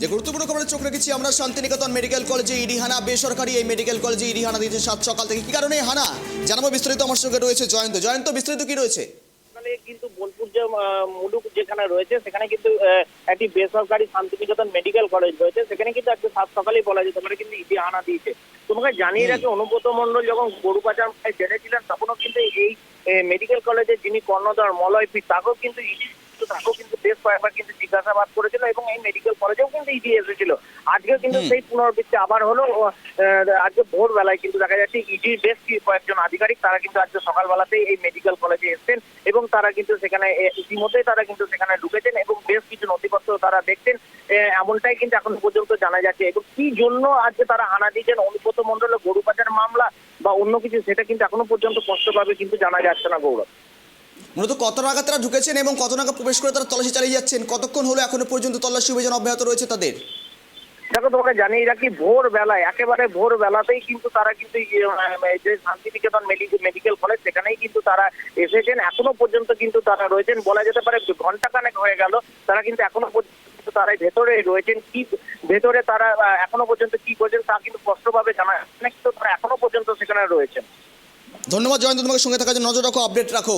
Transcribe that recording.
যে গুরুত্বপূর্ণ খবরে চোখ রেখেছি আমরা শান্তিনিকেতন মেডিকেল কলেজে ইডি হানা। বেসরকারি এই মেডিকেল কলেজে ইডি হানা দিয়েছে সাত সকাল থেকে। কি কারণে এই হানা জানাবো বিস্তারিত। আমার সঙ্গে রয়েছে জয়ন্ত। বিস্তারিত কি রয়েছে? কিন্তু বোলপুর যে মুলুক যেখানে রয়েছে সেখানে কিন্তু একটি বেসরকারি শান্তিনিকেতন মেডিকেল কলেজ রয়েছে, সেখানে কিন্তু আজকে সাত সকালেই বলা যেতে পারে কিন্তু ইডি হানা দিয়েছে। তোমাকে জানিয়ে রাখি, অনুব্রত মণ্ডল যখন গরু পাচার জেনেছিলেন তখনও কিন্তু এই মেডিকেল কলেজের যিনি কর্ণধার মলয় পি তাকেও কিন্তু বেশ কয়েকবার কিন্তু জিজ্ঞাসাবাদ করেছিল এবং এই মেডিকেল কলেজেও কিন্তু ইডি এসেছিল। আজকে কিন্তু সেই পুনরাবৃত্তি আবার হলো। আজকে ভোরবেলায় কিন্তু দেখা যাচ্ছে ইডির বেশ কয়েকজন আধিকারিক তারা কিন্তু আজকে সকালবেলাতেই এই মেডিকেল কলেজে এসেছেন এবং তারা কিন্তু সেখানে ইতিমধ্যেই তারা কিন্তু সেখানে ঢুকেছেন এবং বেশ কিছু নথিপত্র তারা দেখছেন, এমনটাই কিন্তু এখন পর্যন্ত জানা যাচ্ছে। এবং কি জন্য আজকে তারা হানা দিয়েছেন, অনুব্রত মণ্ডলের গরু পাচার মামলা বা অন্য কিছু, সেটা কিন্তু এখনো পর্যন্ত স্পষ্টভাবে কিন্তু জানা যাচ্ছে না। গৌরব, মূলত কত নাগাদ তারা ঢুকেছেন এবং কত নাগাদ প্রবেশ করে তারা তল্লাশি চালিয়ে যাচ্ছেন? কতক্ষণ হলো এখনো পর্যন্ত তল্লাশি অভিযান অব্যাহত রয়েছে তাদের? দেখো, তোমাকে জানিয়ে রাখি, ভোরবেলায় একেবারে ভোরবেলাতেই কিন্তু তারা কিন্তু যে শান্তিনিকেতন মেডিকেল কলেজ সেখানেই কিন্তু তারা এসেছেন। এখনো পর্যন্ত কিন্তু তারা রয়েছেন, বলা যেতে পারে ঘন্টাখানেক হয়ে গেল। তারা কিন্তু এখনো পর্যন্ত তারা ভেতরে রয়েছেন। কি ভেতরে তারা এখনো পর্যন্ত কি করছেন তা কিন্তু স্পষ্টভাবে জানা যাচ্ছে না, কিন্তু তারা এখনো পর্যন্ত সেখানে রয়েছেন। ধন্যবাদ জয়ন্ত, তোমাকে সঙ্গে থাকার জন্য। নজর রাখো, আপডেট রাখো।